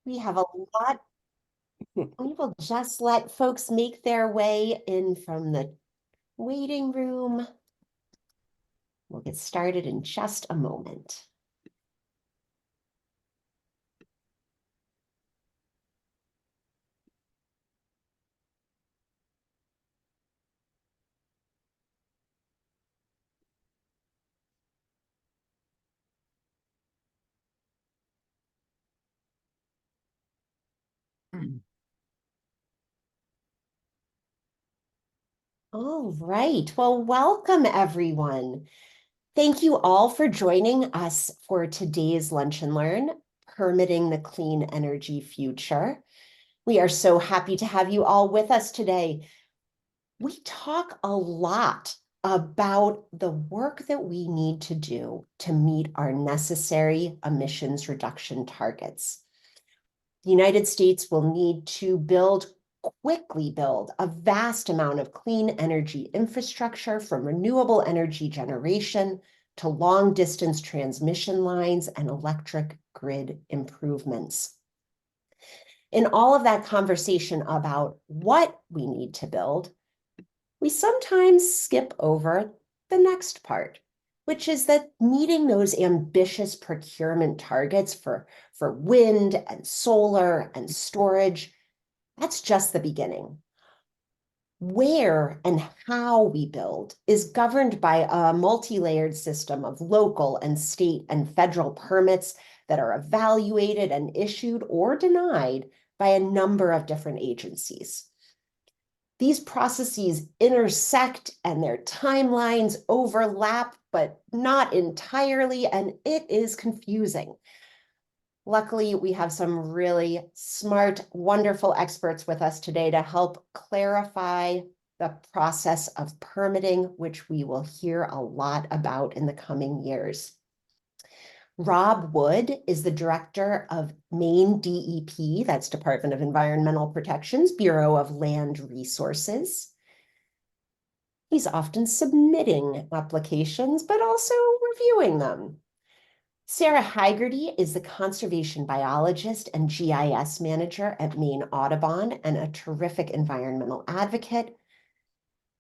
We have a lot. We will just let folks make their way in from the waiting room. We'll get started in just a moment. All right. Well, welcome everyone. Thank you all for joining us for today's Lunch and Learn, Permitting the Clean Energy Future. We are so happy to have you all with us today. We talk a lot about the work that we need to do to meet our necessary emissions reduction targets. The United States will need to quickly build a vast amount of clean energy infrastructure, from renewable energy generation to long distance transmission lines and electric grid improvements. In all of that conversation about what we need to build, we sometimes skip over the next part, which is that meeting those ambitious procurement targets for wind and solar and storage, that's just the beginning. Where and how we build is governed by a multi-layered system of local and state and federal permits that are evaluated and issued or denied by a number of different agencies. These processes intersect and their timelines overlap, but not entirely, and it is confusing. Luckily, we have some really smart, wonderful experts with us today to help clarify the process of permitting, which we will hear a lot about in the coming years. Rob Wood is the director of Maine DEP, that's Department of Environmental Protection's Bureau of Land Resources. He's often submitting applications, but also reviewing them. Sarah Haggerty is the conservation biologist and GIS manager at Maine Audubon and a terrific environmental advocate.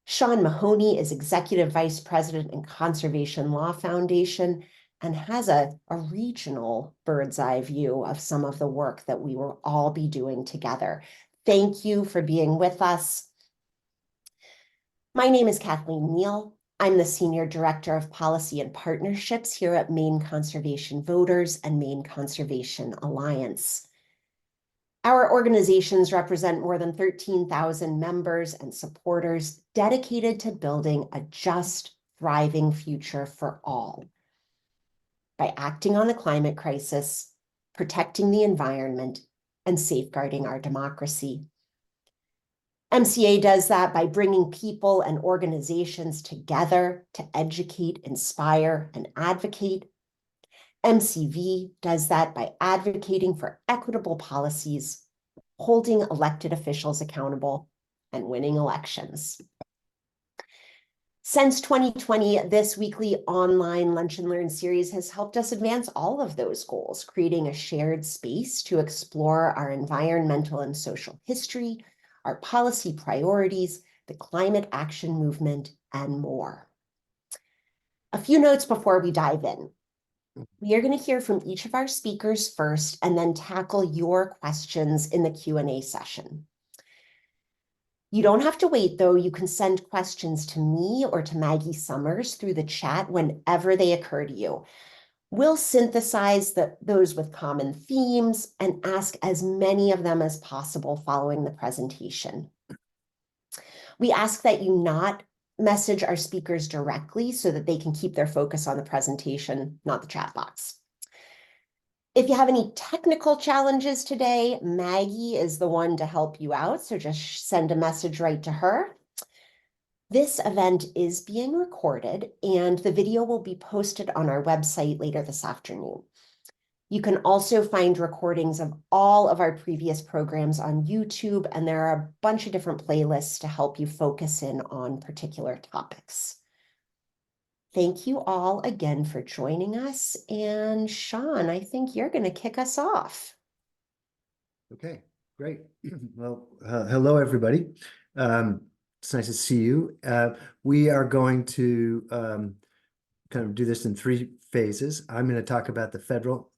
Sean Mahoney is executive vice president and Conservation Law Foundation and has a regional bird's eye view of some of the work that we will all be doing together. Thank you for being with us. My name is Kathleen Neal. I'm the Senior Director of Policy and Partnerships here at Maine Conservation Voters and Maine Conservation Alliance. Our organizations represent more than 13,000 members and supporters dedicated to building a just, thriving future for all. By acting on the climate crisis, protecting the environment, and safeguarding our democracy. MCA does that by bringing people and organizations together to educate, inspire, and advocate. MCV does that by advocating for equitable policies, holding elected officials accountable, and winning elections. Since 2020, this weekly online Lunch and Learn series has helped us advance all of those goals, creating a shared space to explore our environmental and social history, our policy priorities, the climate action movement, and more. A few notes before we dive in. We are going to hear from each of our speakers first and then tackle your questions in the Q&A session. You don't have to wait, though. You can send questions to me or to Maggie Summers through the chat whenever they occur to you. We'll synthesize those with common themes and ask as many of them as possible following the presentation. We ask that you not message our speakers directly so that they can keep their focus on the presentation, not the chat box. If you have any technical challenges today, Maggie is the one to help you out, so just send a message right to her. This event is being recorded, and the video will be posted on our website later this afternoon. You can also find recordings of all of our previous programs on YouTube, and there are a bunch of different playlists to help you focus in on particular topics. Thank you all again for joining us. And Sean, I think you're going to kick us off. Okay, great. Well, hello, everybody. It's nice to see you. We are going to kind of do this in three phases. I'm going to talk about the federal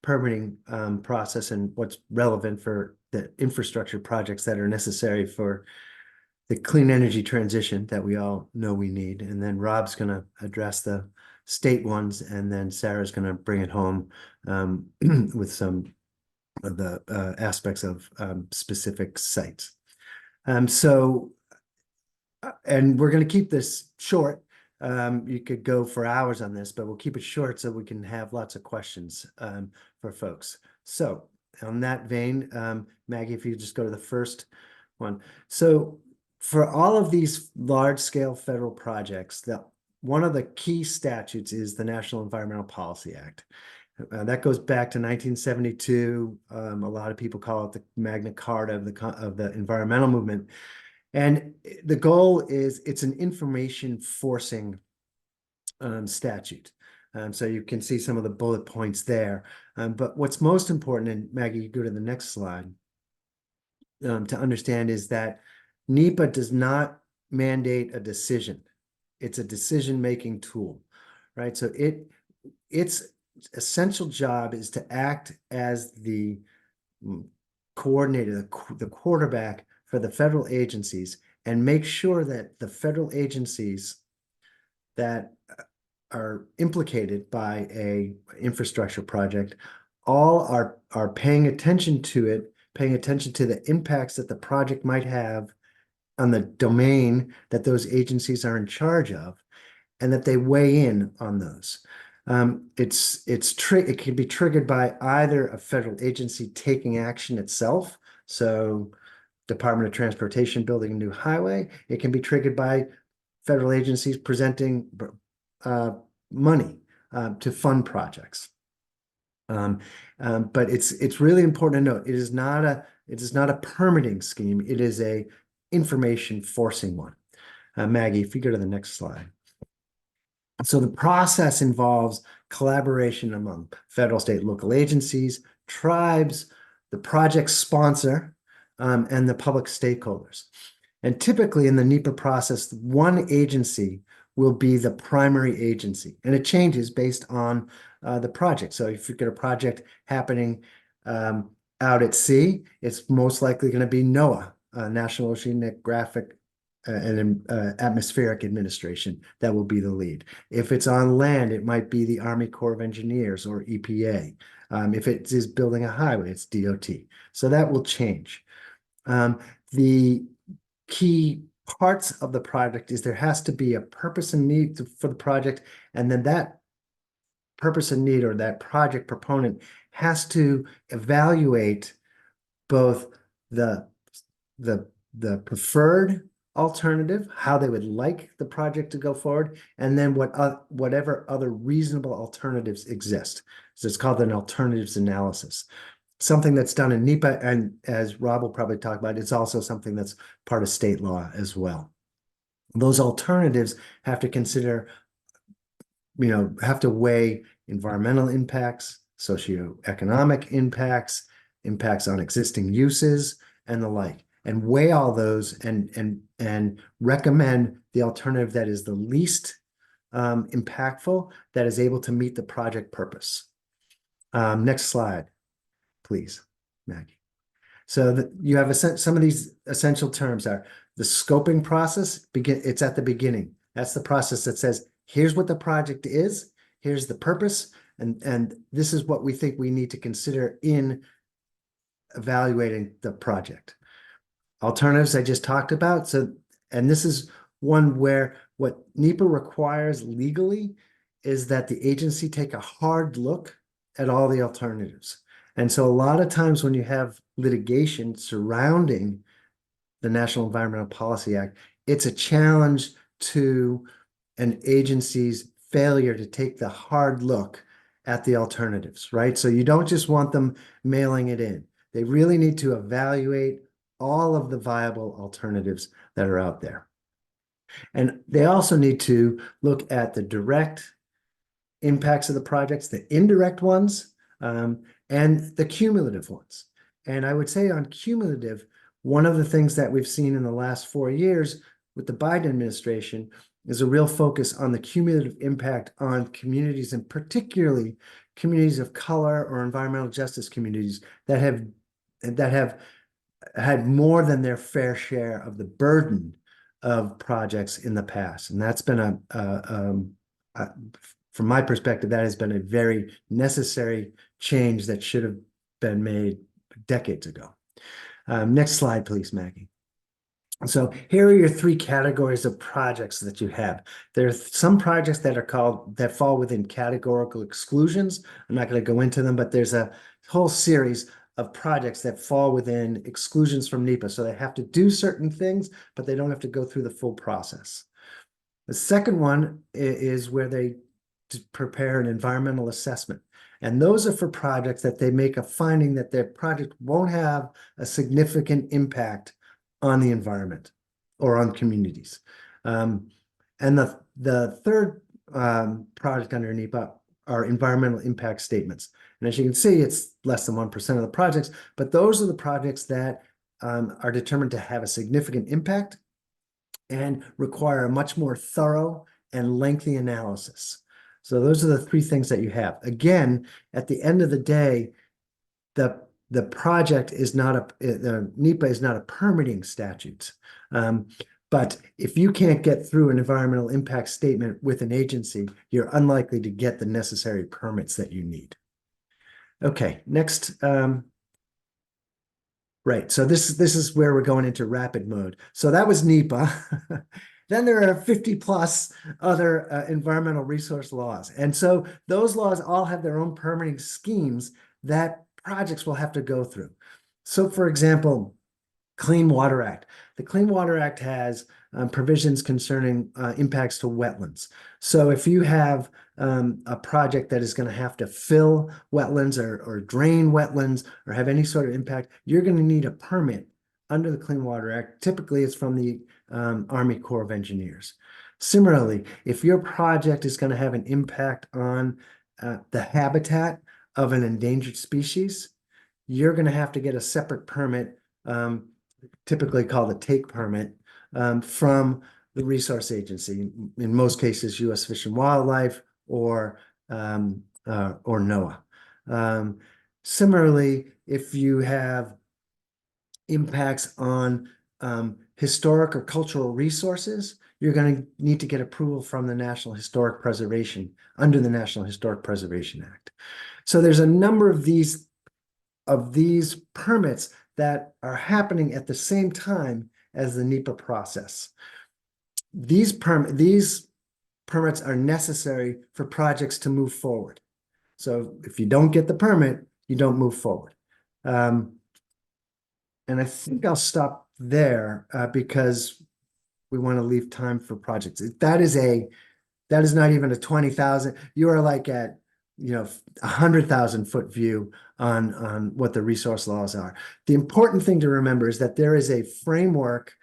permitting process and what's relevant for the infrastructure projects that are necessary for the clean energy transition that we all know we need. And then Rob's going to address the state ones, and then Sarah's going to bring it home with some of the aspects of specific sites. And we're going to keep this short. You could go for hours on this, but we'll keep it short so we can have lots of questions for folks. So on that vein, Maggie, if you just go to the first one. So for all of these large-scale federal projects, one of the key statutes is the National Environmental Policy Act. That goes back to 1972. A lot of people call it the Magna Carta of the environmental movement. And the goal is it's an information forcing statute. So you can see some of the bullet points there. But what's most important, and Maggie, you go to the next slide, to understand is that NEPA does not mandate a decision. It's a decision-making tool, right? So its essential job is to act as the coordinator, the quarterback for the federal agencies, and make sure that the federal agencies that are implicated by a infrastructure project all are paying attention to it, paying attention to the impacts that the project might have on the domain that those agencies are in charge of, and that they weigh in on those. It can be triggered by either a federal agency taking action itself. So Department of Transportation building a new highway. It can be triggered by federal agencies presenting money to fund projects. But it's really important to note it is not a permitting scheme. It is a information forcing one. Maggie, if you go to the next slide. So the process involves collaboration among federal, state, local agencies, tribes, the project sponsor, and the public stakeholders. And typically in the NEPA process, one agency will be the primary agency, and it changes based on the project. So if you've got a project happening out at sea, it's most likely going to be NOAA, National Oceanographic and Atmospheric Administration, that will be the lead. If it's on land, it might be the Army Corps of Engineers or EPA. If it is building a highway, it's DOT. So that will change. The key parts of the project is there has to be a purpose and need for the project, and then that purpose and need, or that project proponent, has to evaluate both the preferred alternative, how they would like the project to go forward, and then whatever other reasonable alternatives exist. So it's called an alternatives analysis. Something that's done in NEPA, and as Rob will probably talk about, it's also something that's part of state law as well. Those alternatives have to consider, have to weigh environmental impacts, socioeconomic impacts, impacts on existing uses, and the like, and weigh all those and recommend the alternative that is the least impactful, that is able to meet the project purpose. Next slide, please, Maggie. So you have some of these essential terms are the scoping process. It's at the beginning. That's the process that says, here's what the project is, here's the purpose, and this is what we think we need to consider in evaluating the project. Alternatives I just talked about. So, and this is one where what NEPA requires legally is that the agency take a hard look at all the alternatives. And so a lot of times when you have litigation surrounding the National Environmental Policy Act, it's a challenge to an agency's failure to take the hard look at the alternatives, right? So you don't just want them mailing it in. They really need to evaluate all of the viable alternatives that are out there. And they also need to look at the direct impacts of the projects, the indirect ones, and the cumulative ones. And I would say on cumulative, one of the things that we've seen in the last 4 years with the Biden administration is a real focus on the cumulative impact on communities, and particularly communities of color or environmental justice communities that have had more than their fair share of the burden of projects in the past. And that's been from my perspective, that has been a very necessary change that should have been made decades ago. Next slide, please, Maggie. So here are your three categories of projects that you have. There are some projects that fall within categorical exclusions. I'm not going to go into them, but there's a whole series of projects that fall within exclusions from NEPA. So they have to do certain things, but they don't have to go through the full process. The second one is where they prepare an environmental assessment. And those are for projects that they make a finding that their project won't have a significant impact on the environment or on communities. And the third project under NEPA are environmental impact statements. And as you can see, it's less than 1% of the projects, but those are the projects that are determined to have a significant impact and require a much more thorough and lengthy analysis. So those are the three things that you have. Again, at the end of the day, the project is not the NEPA is not a permitting statute. But if you can't get through an environmental impact statement with an agency, you're unlikely to get the necessary permits that you need. Okay, next. Right, so this is where we're going into rapid mode. So that was NEPA. Then there are 50 plus other environmental resource laws. And so those laws all have their own permitting schemes that projects will have to go through. So for example, Clean Water Act. The Clean Water Act has provisions concerning impacts to wetlands. So if you have a project that is going to have to fill wetlands or drain wetlands or have any sort of impact, you're going to need a permit under the Clean Water Act. Typically, it's from the Army Corps of Engineers. Similarly, if your project is going to have an impact on the habitat of an endangered species, you're going to have to get a separate permit, typically called a take permit, from the resource agency, in most cases, U.S. Fish and Wildlife or NOAA. Similarly, if you have impacts on historic or cultural resources, you're going to need to get approval from the National Historic Preservation under the National Historic Preservation Act. So there's a number of these permits that are happening at the same time as the NEPA process. These permits are necessary for projects to move forward. So if you don't get the permit, you don't move forward. And I think I'll stop there because we want to leave time for projects. That is not even a 20,000. You are like at 100,000 foot view on what the resource laws are. The important thing to remember is that there is a framework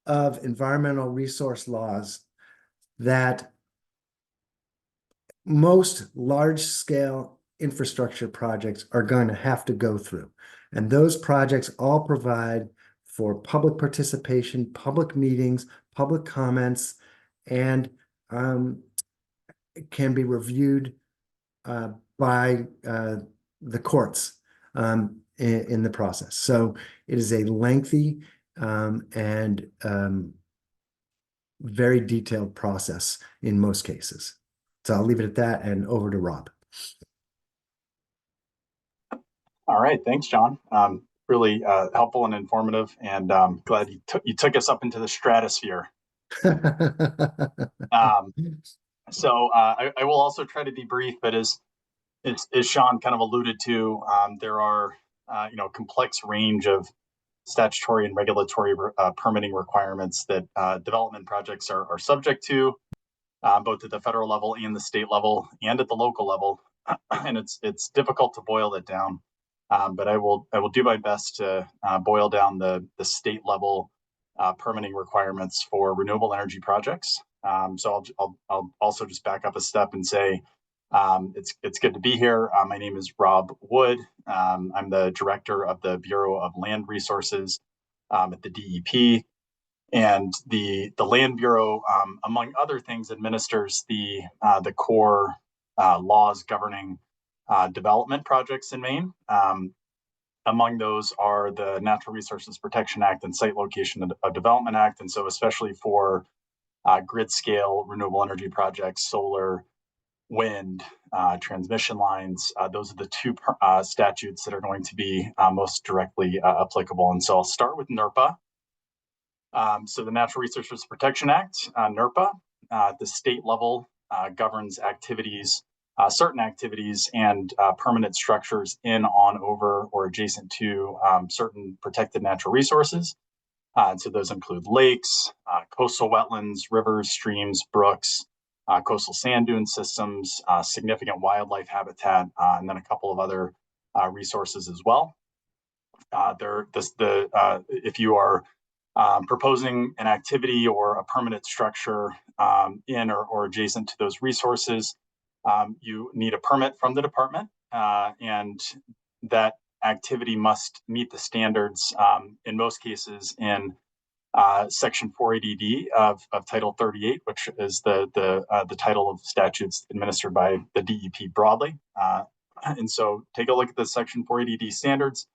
of environmental resource laws that most large scale infrastructure projects are going to have to go through. And those projects all provide for public participation, public meetings, public comments, and can be reviewed by the courts in the process. So it is a lengthy and very detailed process in most cases. So I'll leave it at that and over to Rob. All right, thanks, John. Really helpful and informative, and glad you took us up into the stratosphere. I will also try to be brief, but as Sean kind of alluded to, there are complex range of statutory and regulatory permitting requirements that development projects are subject to, both at the federal level and the state level and at the local level, and it's difficult to boil it down. But I will do my best to boil down the state level permitting requirements for renewable energy projects. So I'll also just back up a step and say It's good to be here. My name is Rob Wood. I'm the director of the Bureau of Land Resources at the DEP. And the Land Bureau, among other things, administers the core laws governing development projects in Maine. Among those are the Natural Resources Protection Act and Site Location of Development Act. And so especially for grid scale renewable energy projects, solar, wind, transmission lines, those are the two statutes that are going to be most directly applicable. And so I'll start with NERPA. So the Natural Resources Protection Act, NERPA, at the state level governs activities, certain activities and permanent structures in, on, over, or adjacent to certain protected natural resources. And so those include lakes, coastal wetlands, rivers, streams, brooks, coastal sand dune systems, significant wildlife habitat, and then a couple of other resources as well. If you are proposing an activity or a permanent structure in or adjacent to those resources, you need a permit from the department, and that activity must meet the standards in most cases in Section 480D of Title 38, which is the title of statutes administered by the DEP broadly. And so take a look at the Section 480D standards.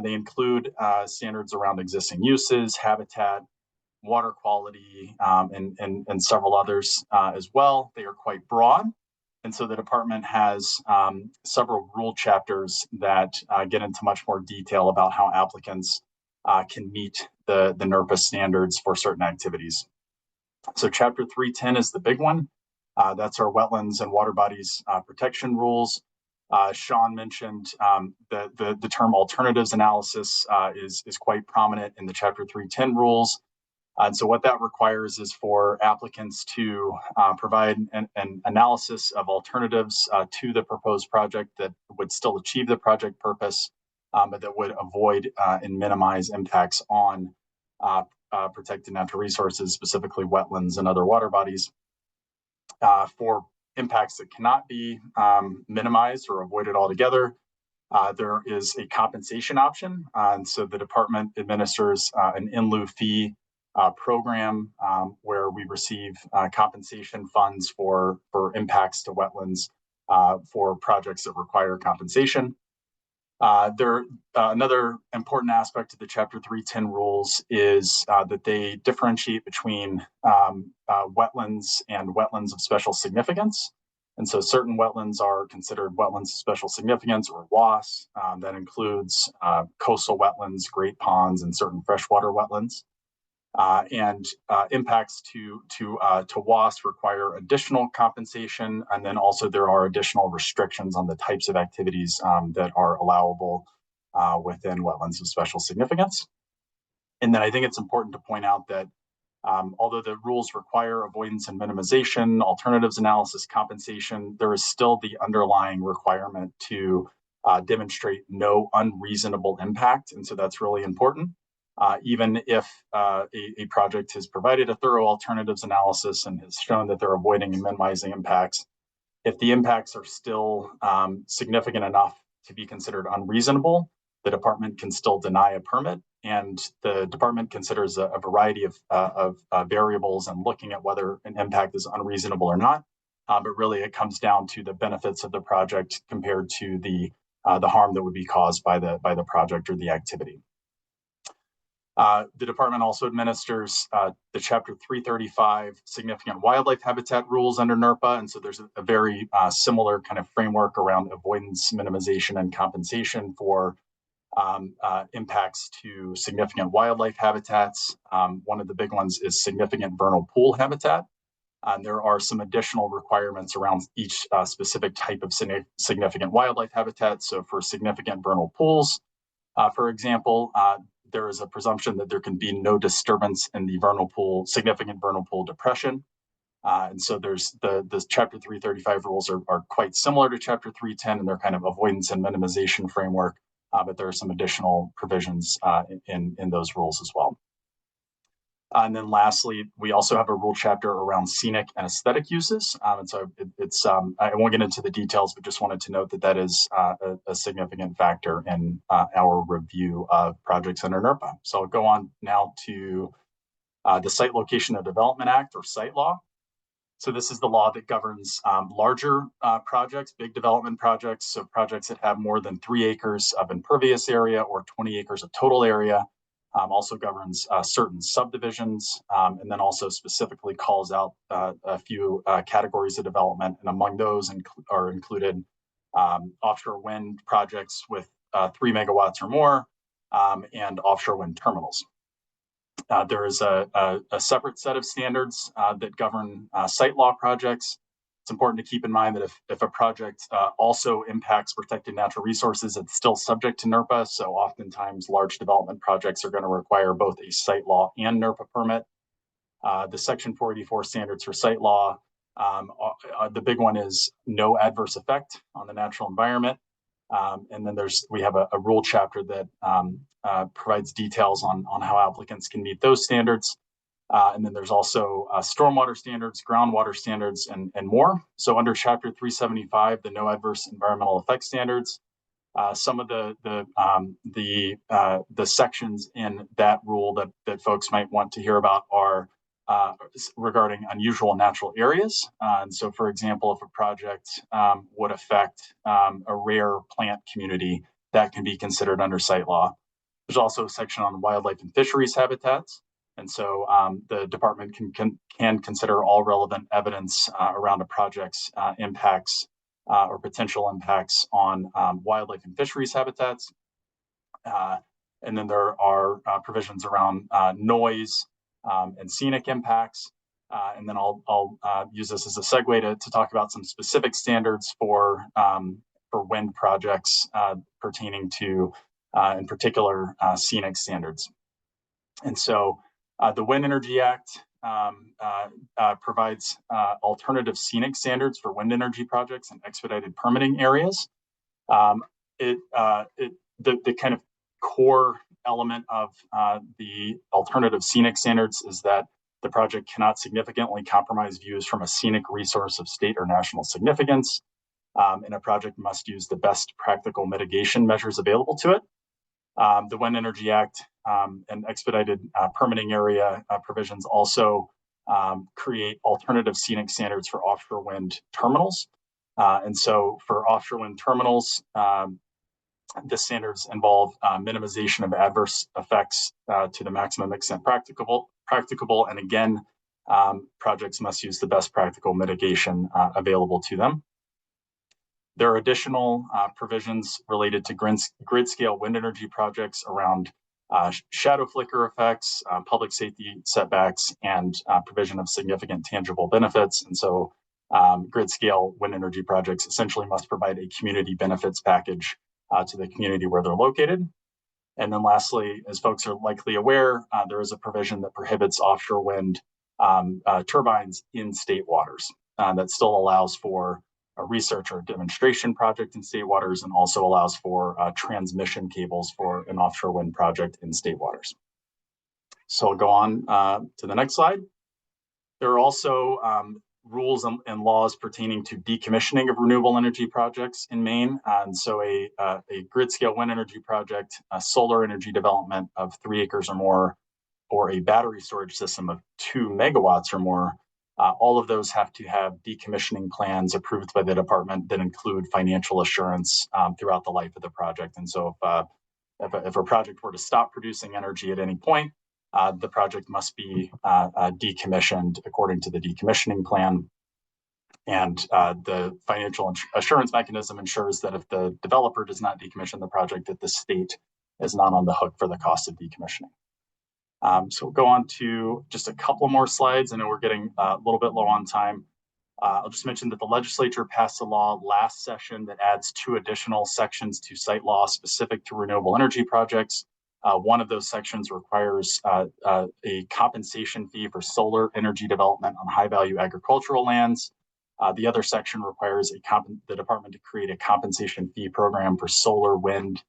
They include standards around existing uses, habitat, water quality, and several others as well. They are quite broad. And so the department has several rule chapters that get into much more detail about how applicants can meet the NERPA standards for certain activities. So Chapter 310 is the big one. That's our wetlands and water bodies protection rules. Sean mentioned the term alternatives analysis is quite prominent in the Chapter 310 rules. And so what that requires is for applicants to provide an analysis of alternatives to the proposed project that would still achieve the project purpose, but that would avoid and minimize impacts on protected natural resources, specifically wetlands and other water bodies. For impacts that cannot be minimized or avoided altogether, there is a compensation option. And so the department administers an in lieu fee program where we receive compensation funds for impacts to wetlands for projects that require compensation. Another important aspect of the Chapter 310 rules is that they differentiate between wetlands and wetlands of special significance. And so certain wetlands are considered wetlands of special significance, or WAS. That includes coastal wetlands, great ponds, and certain freshwater wetlands. Impacts to WAS require additional compensation, and then also there are additional restrictions on the types of activities that are allowable within wetlands of special significance. And then I think it's important to point out that although the rules require avoidance and minimization, alternatives analysis, compensation, there is still the underlying requirement to demonstrate no unreasonable impact, and so that's really important. Even if a project has provided a thorough alternatives analysis and has shown that they're avoiding and minimizing impacts, if the impacts are still significant enough to be considered unreasonable, the department can still deny a permit. And the department considers a variety of variables and looking at whether an impact is unreasonable or not. But really, it comes down to the benefits of the project compared to the harm that would be caused by the project or the activity. The department also administers the Chapter 335 significant wildlife habitat rules under NERPA. And so there's a very similar kind of framework around avoidance, minimization, and compensation for impacts to significant wildlife habitats. One of the big ones is significant vernal pool habitat. There are some additional requirements around each specific type of significant wildlife habitat. So for significant vernal pools, for example, there is a presumption that there can be no disturbance in the significant vernal pool depression. And so there's the Chapter 335 rules are quite similar to Chapter 310 and their kind of avoidance and minimization framework, but there are some additional provisions in those rules as well. And then lastly, we also have a rule chapter around scenic and aesthetic uses. And so I won't get into the details, but just wanted to note that that is a significant factor in our review of projects under NERPA. So I'll go on now to the Site Location and Development Act, or site law. So this is the law that governs larger projects, big development projects. So projects that have more than 3 acres of impervious area or 20 acres of total area. Also governs certain subdivisions, and then also specifically calls out a few categories of development. And among those are included offshore wind projects with 3 megawatts or more, and offshore wind terminals. There is a separate set of standards that govern site law projects. It's important to keep in mind that if a project also impacts protected natural resources, it's still subject to NERPA. So oftentimes large development projects are going to require both a site law and NERPA permit. The Section 484 standards for site law, the big one is no adverse effect on the natural environment. And then we have a rule chapter that provides details on how applicants can meet those standards. And then there's also stormwater standards, groundwater standards, and more. So under Chapter 375, the no adverse environmental effect standards, some of the sections in that rule that folks might want to hear about are regarding unusual natural areas. And so, for example, if a project would affect a rare plant community, that can be considered under site law. There's also a section on wildlife and fisheries habitats. And so the department can consider all relevant evidence around a project's impacts or potential impacts on wildlife and fisheries habitats. And then there are provisions around noise and scenic impacts. And then I'll use this as a segue to talk about some specific standards for wind projects pertaining to, in particular, scenic standards. And so the Wind Energy Act provides alternative scenic standards for wind energy projects and expedited permitting areas. The kind of core element of the alternative scenic standards is that the project cannot significantly compromise views from a scenic resource of state or national significance, and a project must use the best practical mitigation measures available to it. The Wind Energy Act and expedited permitting area provisions also create alternative scenic standards for offshore wind terminals. And so for offshore wind terminals, the standards involve minimization of adverse effects to the maximum extent practicable. And again, projects must use the best practical mitigation available to them. There are additional provisions related to grid scale wind energy projects around shadow flicker effects, public safety setbacks, and provision of significant tangible benefits. And so grid scale wind energy projects essentially must provide a community benefits package to the community where they're located. And then lastly, as folks are likely aware, there is a provision that prohibits offshore wind turbines in state waters that still allows for a research or demonstration project in state waters, and also allows for transmission cables for an offshore wind project in state waters. So I'll go on to the next slide. There are also rules and laws pertaining to decommissioning of renewable energy projects in Maine. And so a grid scale wind energy project, a solar energy development of 3 acres or more, or a battery storage system of 2 megawatts or more, all of those have to have decommissioning plans approved by the department that include financial assurance throughout the life of the project. And so if a project were to stop producing energy at any point, the project must be decommissioned according to the decommissioning plan. And the financial assurance mechanism ensures that if the developer does not decommission the project, that the state is not on the hook for the cost of decommissioning. So we'll go on to just a couple more slides. I know we're getting a little bit low on time. I'll just mention that the legislature passed a law last session that adds 2 additional sections to site law specific to renewable energy projects. One of those sections requires a compensation fee for solar energy development on high-value agricultural lands. The other section requires the department to create a compensation fee program for solar, wind,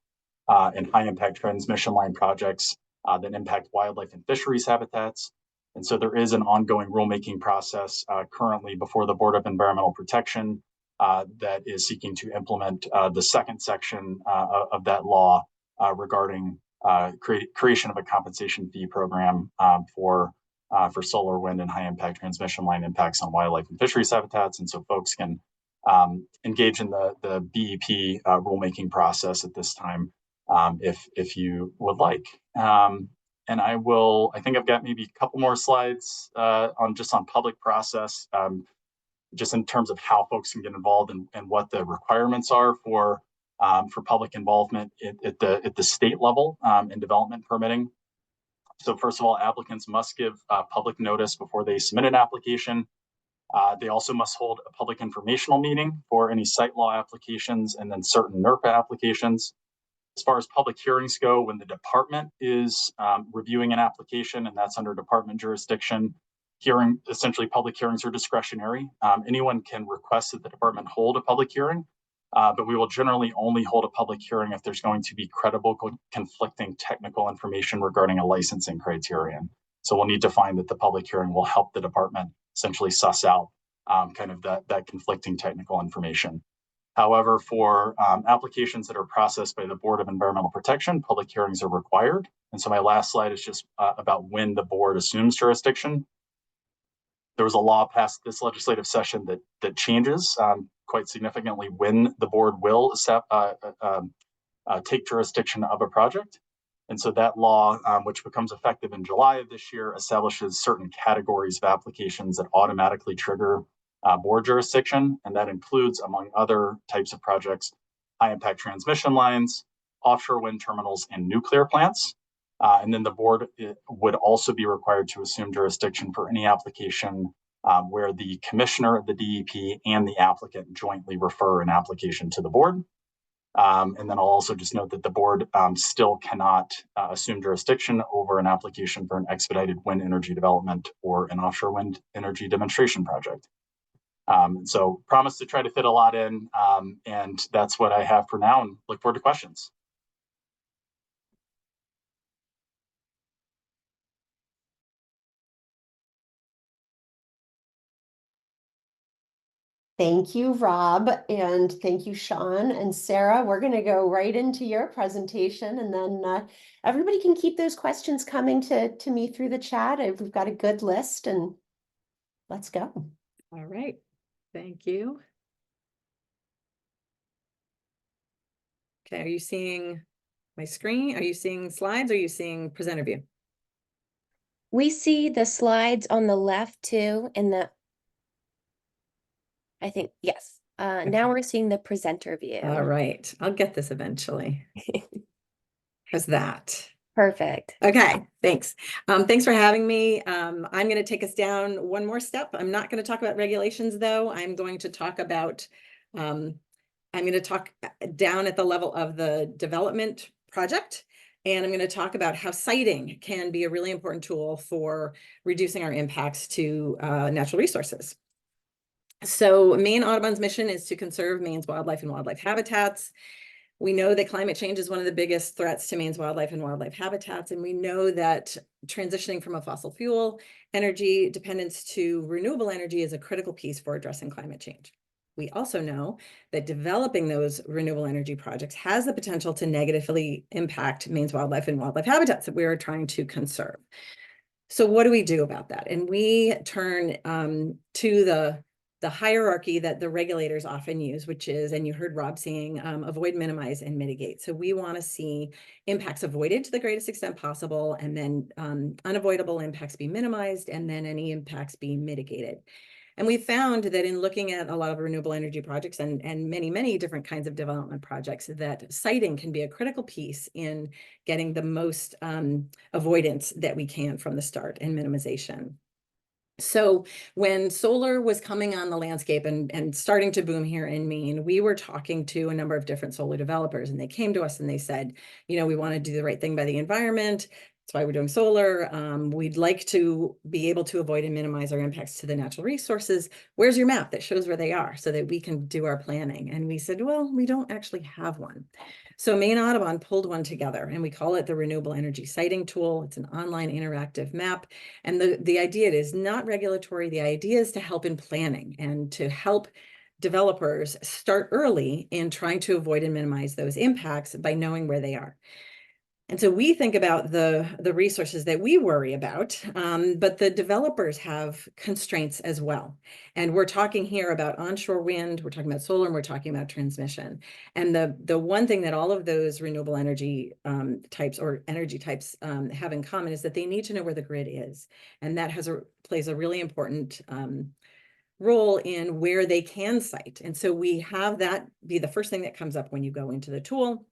and high-impact transmission line projects that impact wildlife and fisheries habitats. And so there is an ongoing rulemaking process currently before the Board of Environmental Protection that is seeking to implement the second section of that law regarding creation of a compensation fee program for solar, wind, and high impact transmission line impacts on wildlife and fisheries habitats. And so folks can engage in the BEP rulemaking process at this time if you would like. And I think I've got maybe a couple more slides on public process, just in terms of how folks can get involved and what the requirements are for public involvement at the state level in development permitting. So first of all, applicants must give public notice before they submit an application. They also must hold a public informational meeting for any site law applications and then certain NERPA applications. As far as public hearings go, when the department is reviewing an application, and that's under department jurisdiction, public hearings are discretionary. Anyone can request that the department hold a public hearing, but we will generally only hold a public hearing if there's going to be credible conflicting technical information regarding a licensing criterion. So we'll need to find that the public hearing will help the department essentially suss out kind of that conflicting technical information. However, for applications that are processed by the Board of Environmental Protection, public hearings are required. And so my last slide is just about when the board assumes jurisdiction. There was a law passed this legislative session that changes quite significantly when the board will take jurisdiction of a project. And so that law, which becomes effective in July of this year, establishes certain categories of applications that automatically trigger board jurisdiction. And that includes, among other types of projects, high impact transmission lines, offshore wind terminals, and nuclear plants. And then the board would also be required to assume jurisdiction for any application where the commissioner of the DEP and the applicant jointly refer an application to the board. And then I'll also just note that the board still cannot assume jurisdiction over an application for an expedited wind energy development or an offshore wind energy demonstration project. So promise to try to fit a lot in, and that's what I have for now, and look forward to questions. Thank you, Rob, and thank you, Sean and Sarah. We're going to go right into your presentation, and then everybody can keep those questions coming to me through the chat. We've got a good list, and let's go. All right. Thank you. Okay, are you seeing my screen? Are you seeing slides? Are you seeing presenter view? We see the slides on the left too, I think, yes. Now we're seeing the presenter view. All right, I'll get this eventually. How's that? Perfect. Okay, thanks. Thanks for having me. I'm going to take us down one more step. I'm not going to talk about regulations, though. I'm going to talk about, I'm going to talk down at the level of the development project. And I'm going to talk about how siting can be a really important tool for reducing our impacts to natural resources. So Maine Audubon's mission is to conserve Maine's wildlife and wildlife habitats. We know that climate change is one of the biggest threats to Maine's wildlife and wildlife habitats. And we know that transitioning from a fossil fuel energy dependence to renewable energy is a critical piece for addressing climate change. We also know that developing those renewable energy projects has the potential to negatively impact Maine's wildlife and wildlife habitats that we are trying to conserve. So what do we do about that? And we turn to the hierarchy that the regulators often use, which is, and you heard Rob saying, avoid, minimize, and mitigate. So we want to see impacts avoided to the greatest extent possible, and then unavoidable impacts be minimized, and then any impacts be mitigated. And we found that in looking at a lot of renewable energy projects and many, many different kinds of development projects, that siting can be a critical piece in getting the most avoidance that we can from the start and minimization. So when solar was coming on the landscape and starting to boom here in Maine, we were talking to a number of different solar developers, and they came to us and they said, you know, we want to do the right thing by the environment. That's why we're doing solar. We'd like to be able to avoid and minimize our impacts to the natural resources. Where's your map that shows where they are so that we can do our planning? And we said, well, we don't actually have one. So Maine Audubon pulled one together, and we call it the Renewable Energy Siting Tool. It's an online interactive map. And the idea is not regulatory. The idea is to help in planning and to help developers start early in trying to avoid and minimize those impacts by knowing where they are. And so we think about the resources that we worry about, but the developers have constraints as well. And we're talking here about onshore wind, we're talking about solar, and we're talking about transmission. And the one thing that all of those renewable energy types or energy types have in common is that they need to know where the grid is. And that plays a really important role in where they can site. And so we have that be the first thing that comes up when you go into the tool,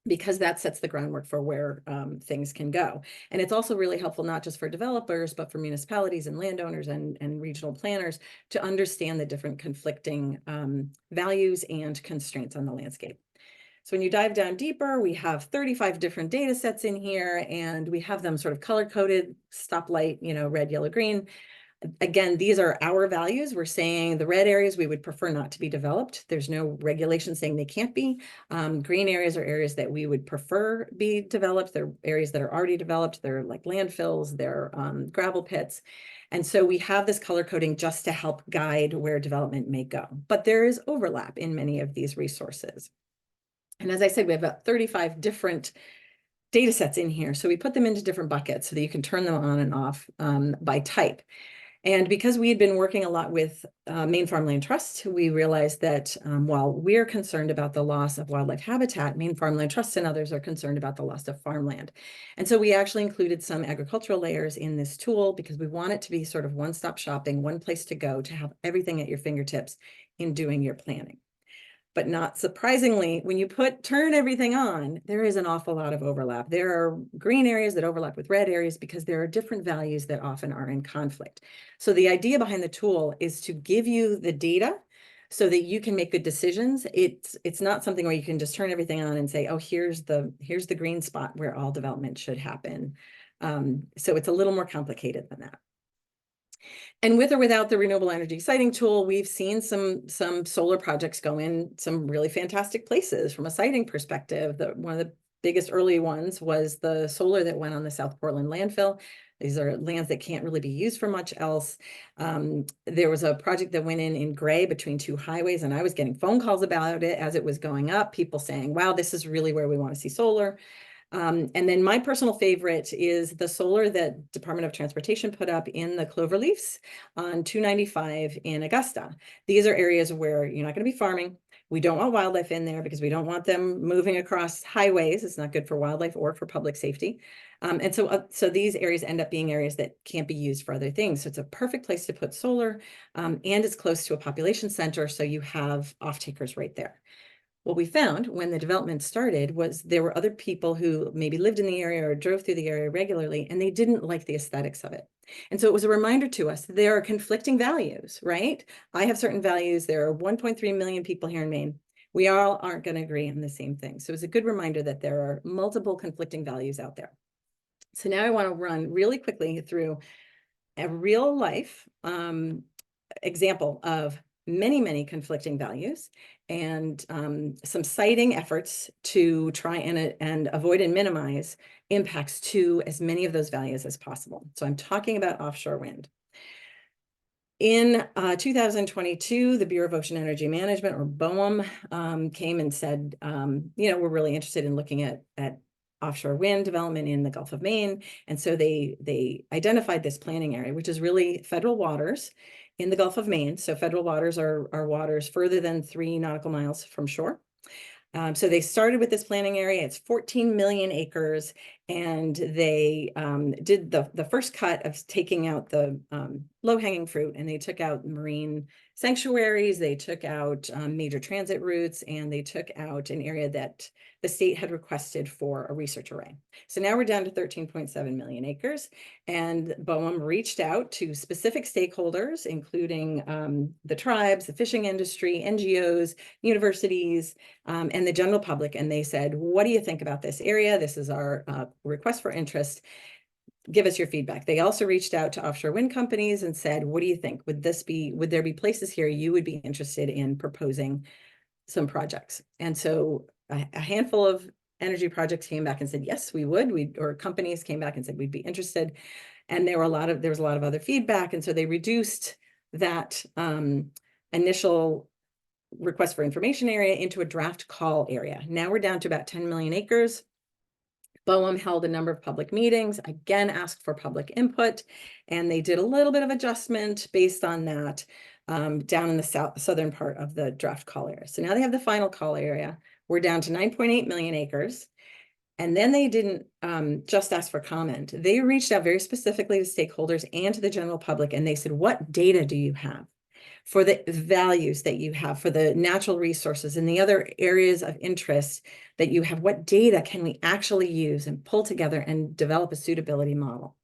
because that sets the groundwork for where things can go. And it's also really helpful, not just for developers, but for municipalities and landowners and regional planners to understand the different conflicting values and constraints on the landscape. So when you dive down deeper, we have 35 different data sets in here, and we have them sort of color-coded, stoplight, red, yellow, green. Again, these are our values. We're saying the red areas we would prefer not to be developed. There's no regulation saying they can't be. Green areas are areas that we would prefer be developed. They're areas that are already developed. They're like landfills, they're gravel pits. And so we have this color coding just to help guide where development may go. But there is overlap in many of these resources. And as I said, we have about 35 different data sets in here. So we put them into different buckets so that you can turn them on and off by type. And because we had been working a lot with Maine Farmland Trust, we realized that while we're concerned about the loss of wildlife habitat, Maine Farmland Trust and others are concerned about the loss of farmland. And so we actually included some agricultural layers in this tool because we want it to be sort of one-stop shopping, one place to go to have everything at your fingertips in doing your planning. But not surprisingly, when you turn everything on, there is an awful lot of overlap. There are green areas that overlap with red areas because there are different values that often are in conflict. So the idea behind the tool is to give you the data so that you can make good decisions. It's not something where you can just turn everything on and say, oh, here's the green spot where all development should happen. So it's a little more complicated than that. And with or without the renewable energy siting tool, we've seen some solar projects go in some really fantastic places from a siting perspective. One of the biggest early ones was the solar that went on the South Portland landfill. These are lands that can't really be used for much else. There was a project that went in Gray between two highways, and I was getting phone calls about it as it was going up, people saying, wow, this is really where we want to see solar. And then my personal favorite is the solar that Department of Transportation put up in the cloverleafs on 295 in Augusta. These are areas where you're not going to be farming. We don't want wildlife in there because we don't want them moving across highways. It's not good for wildlife or for public safety. And so these areas end up being areas that can't be used for other things. So it's a perfect place to put solar, and it's close to a population center. So you have off-takers right there. What we found when the development started was there were other people who maybe lived in the area or drove through the area regularly, and they didn't like the aesthetics of it. And so it was a reminder to us that there are conflicting values, right? I have certain values. There are 1.3 million people here in Maine. We all aren't going to agree on the same thing. So it's a good reminder that there are multiple conflicting values out there. So now I want to run really quickly through a real life example of many conflicting values and some siting efforts to try and avoid and minimize impacts to as many of those values as possible. So I'm talking about offshore wind. In 2022, the Bureau of Ocean Energy Management, or BOEM, came and said, we're really interested in looking at offshore wind development in the Gulf of Maine. And so they identified this planning area, which is really federal waters in the Gulf of Maine. So federal waters are waters further than 3 nautical miles from shore. So they started with this planning area. It's 14 million acres, and they did the first cut of taking out the low-hanging fruit, and they took out marine sanctuaries, they took out major transit routes, and they took out an area that the state had requested for a research array. So now we're down to 13.7 million acres, and BOEM reached out to specific stakeholders, including the tribes, the fishing industry, NGOs, universities, and the general public, and they said, what do you think about this area? This is our request for interest. Give us your feedback. They also reached out to offshore wind companies and said, what do you think? Would there be places here you would be interested in proposing some projects? And so a handful of energy projects came back and said, yes, we would. Or companies came back and said, we'd be interested. And there was a lot of other feedback. And so they reduced that initial request for information area into a draft call area. Now we're down to about 10 million acres. BOEM held a number of public meetings, again, asked for public input, and they did a little bit of adjustment based on that down in the southern part of the draft call area. So now they have the final call area. We're down to 9.8 million acres. And then they didn't just ask for comment. They reached out very specifically to stakeholders and to the general public, and they said, what data do you have for the values that you have, for the natural resources and the other areas of interest that you have? What data can we actually use and pull together and develop a suitability model?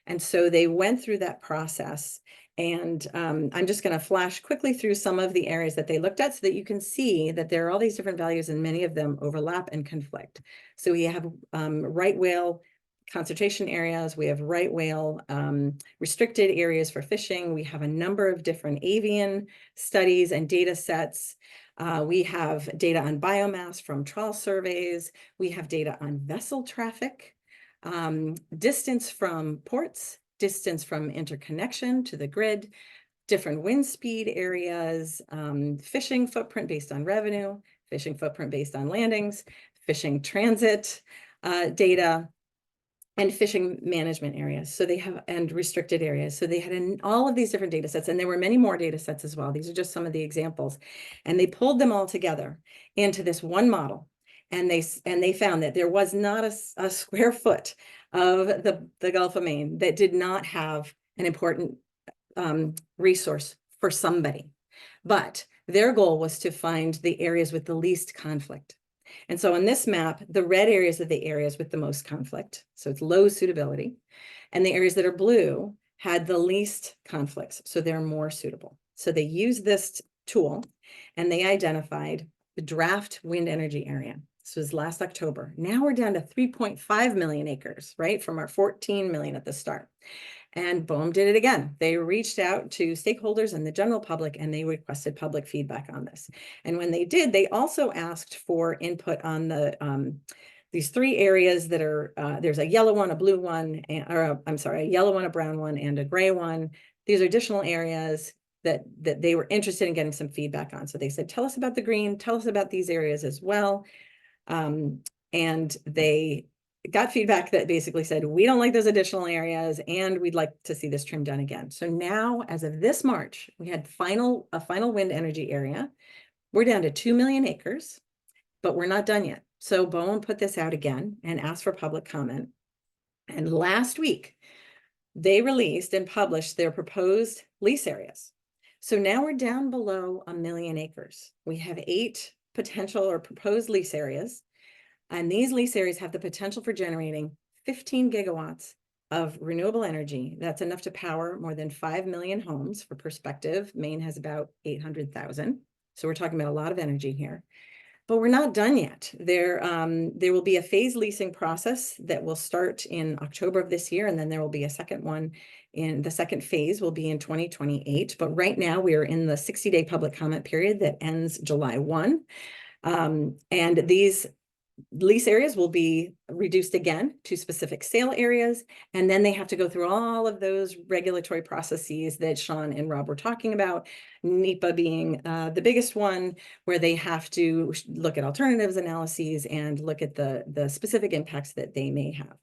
And so they went through that process. And I'm just going to flash quickly through some of the areas that they looked at so that you can see that there are all these different values and many of them overlap and conflict. So we have right whale concentration areas, we have right whale restricted areas for fishing, we have a number of different avian studies and data sets. We have data on biomass from trawl surveys, we have data on vessel traffic, distance from ports, distance from interconnection to the grid, different wind speed areas, fishing footprint based on revenue, fishing footprint based on landings, fishing transit data, and fishing management areas. So they have, and restricted areas. So they had all of these different data sets, and there were many more data sets as well. These are just some of the examples. And they pulled them all together into this one model. And they found that there was not a square foot of the Gulf of Maine that did not have an important resource for somebody. But their goal was to find the areas with the least conflict. And so on this map, the red areas are the areas with the most conflict. So it's low suitability. And the areas that are blue had the least conflicts. So they're more suitable. So they used this tool and they identified the draft wind energy area. This was last October. Now we're down to 3.5 million acres, right? From our 14 million at the start. And BOEM did it again. They reached out to stakeholders and the general public, and they requested public feedback on this. And when they did, they also asked for input on the these three areas that are, there's a yellow one, a blue one, a yellow one, a brown one, and a gray one. These are additional areas that they were interested in getting some feedback on. So they said, tell us about the green, tell us about these areas as well. And they got feedback that basically said, we don't like those additional areas and we'd like to see this trim done again. So now, as of this March, we had a final wind energy area. We're down to 2 million acres, but we're not done yet. So BOEM put this out again and asked for public comment. And last week, they released and published their proposed lease areas. So now we're down below 1 million acres. We have 8 potential or proposed lease areas. And these lease areas have the potential for generating 15 gigawatts of renewable energy. That's enough to power more than 5 million homes. For perspective, Maine has about 800,000. So we're talking about a lot of energy here. But we're not done yet. There will be a phase leasing process that will start in October of this year, and then there will be a second one. In the second phase will be in 2028. But right now we are in the 60-day public comment period that ends July 1. And these lease areas will be reduced again to specific sale areas. And then they have to go through all of those regulatory processes that Sean and Rob were talking about, NEPA being the biggest one, where they have to look at alternatives analyses and look at the specific impacts that they may have.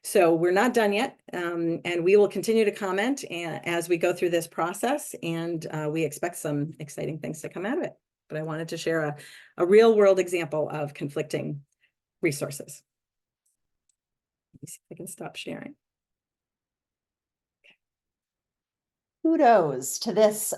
So we're not done yet, and we will continue to comment as we go through this process, and we expect some exciting things to come out of it. But I wanted to share a real world example of conflicting resources. Let me see if I can stop sharing. Kudos to this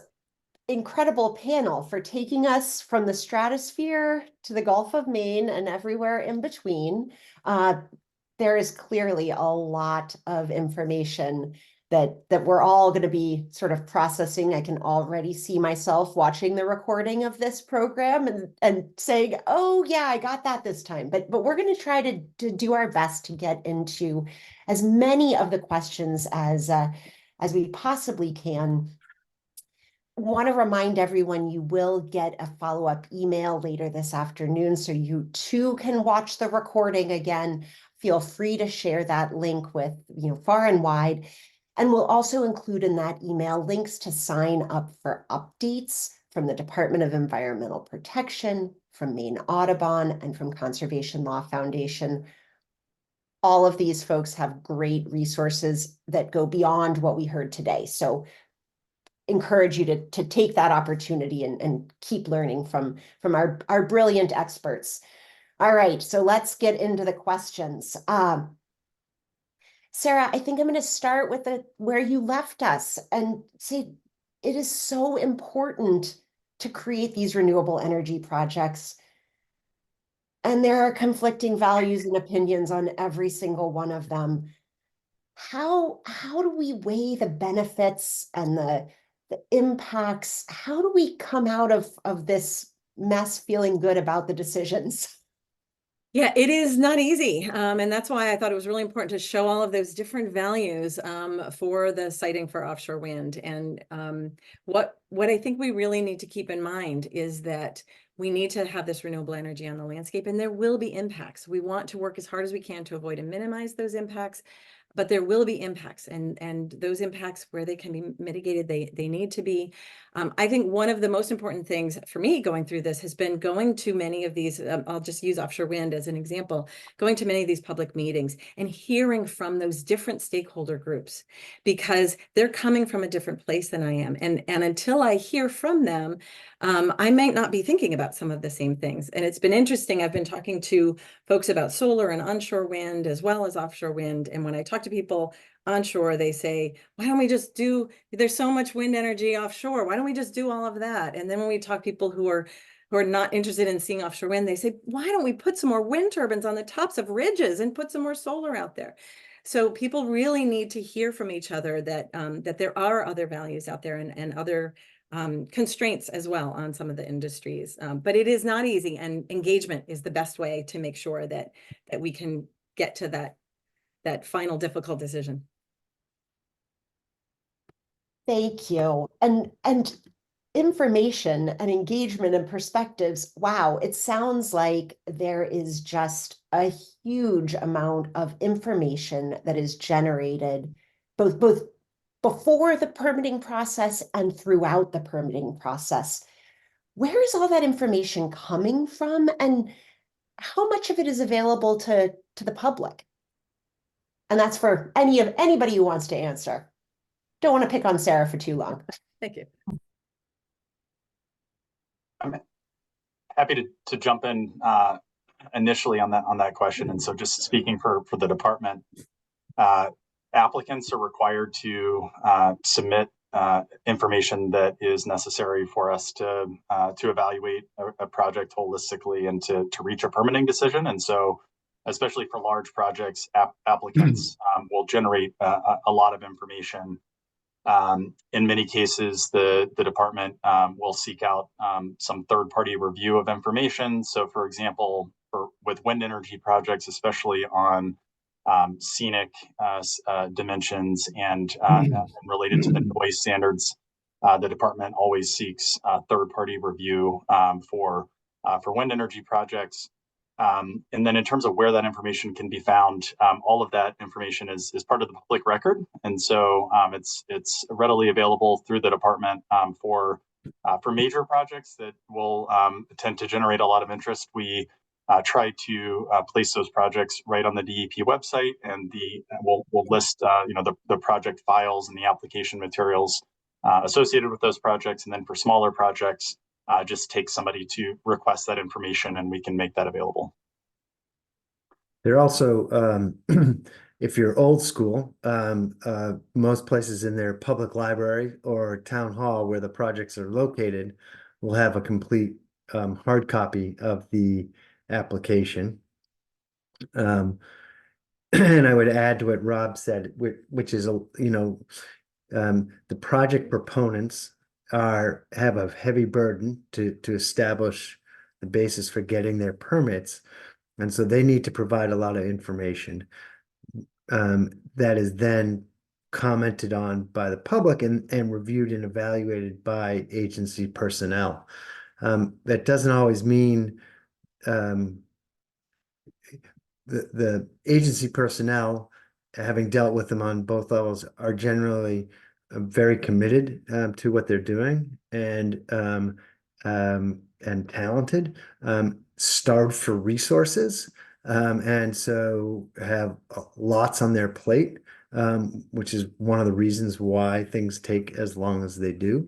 incredible panel for taking us from the stratosphere to the Gulf of Maine and everywhere in between. There is clearly a lot of information that we're all going to be sort of processing. I can already see myself watching the recording of this program and saying, oh yeah, I got that this time. But we're going to try to do our best to get into as many of the questions as we possibly can. Want to remind everyone you will get a follow-up email later this afternoon, so you too can watch the recording again. Feel free to share that link with far and wide. And we'll also include in that email links to sign up for updates from the Department of Environmental Protection, from Maine Audubon, and from Conservation Law Foundation. All of these folks have great resources that go beyond what we heard today. So encourage you to take that opportunity and keep learning from our brilliant experts. All right, so let's get into the questions. Sarah, I think I'm going to start with where you left us and say it is so important to create these renewable energy projects. And there are conflicting values and opinions on every single one of them. How do we weigh the benefits and the impacts? How do we come out of this mess feeling good about the decisions? Yeah, it is not easy. And that's why I thought it was really important to show all of those different values for the siting for offshore wind. And what I think we really need to keep in mind is that we need to have this renewable energy on the landscape, and there will be impacts. We want to work as hard as we can to avoid and minimize those impacts. But there will be impacts, and those impacts, where they can be mitigated, they need to be. I think one of the most important things for me going through this has been going to many of these, I'll just use offshore wind as an example, going to many of these public meetings and hearing from those different stakeholder groups, because they're coming from a different place than I am. And until I hear from them, I might not be thinking about some of the same things. And it's been interesting. I've been talking to folks about solar and onshore wind as well as offshore wind. And when I talk to people onshore, they say, why don't we just there's so much wind energy offshore. Why don't we just do all of that? And then when we talk to people who are not interested in seeing offshore wind, they say, why don't we put some more wind turbines on the tops of ridges and put some more solar out there? So people really need to hear from each other that that there are other values out there and other constraints as well on some of the industries. But it is not easy, and engagement is the best way to make sure that we can get to that final difficult decision. Thank you. And information and engagement and perspectives. Wow, it sounds like there is just a huge amount of information that is generated both before the permitting process and throughout the permitting process. Where is all that information coming from, and how much of it is available to the public? And that's for anybody who wants to answer. Don't want to pick on Sarah for too long. Thank you. I'm happy to jump in initially on that question. And so, just speaking for the department, applicants are required to submit information that is necessary for us to evaluate a project holistically and to reach a permitting decision. And so, especially for large projects, applicants will generate a lot of information. In many cases, the department will seek out some third-party review of information. So, for example, with wind energy projects, especially on scenic dimensions and related to the noise standards, the department always seeks third-party review for wind energy projects. And then in terms of where that information can be found, all of that information is part of the public record. And so it's readily available through the department for major projects that will tend to generate a lot of interest. We try to place those projects right on the DEP website, and we'll list the project files and the application materials associated with those projects. And then for smaller projects, just take somebody to request that information and we can make that available. There also, if you're old school, most places in their public library or town hall where the projects are located will have a complete hard copy of the application. And I would add to what Rob said, which is, the project proponents have a heavy burden to establish the basis for getting their permits. And so they need to provide a lot of information that is then commented on by the public and reviewed and evaluated by agency personnel. That doesn't always mean the agency personnel, having dealt with them on both levels, are generally very committed to what they're doing and talented, starved for resources, and so have lots on their plate, which is one of the reasons why things take as long as they do.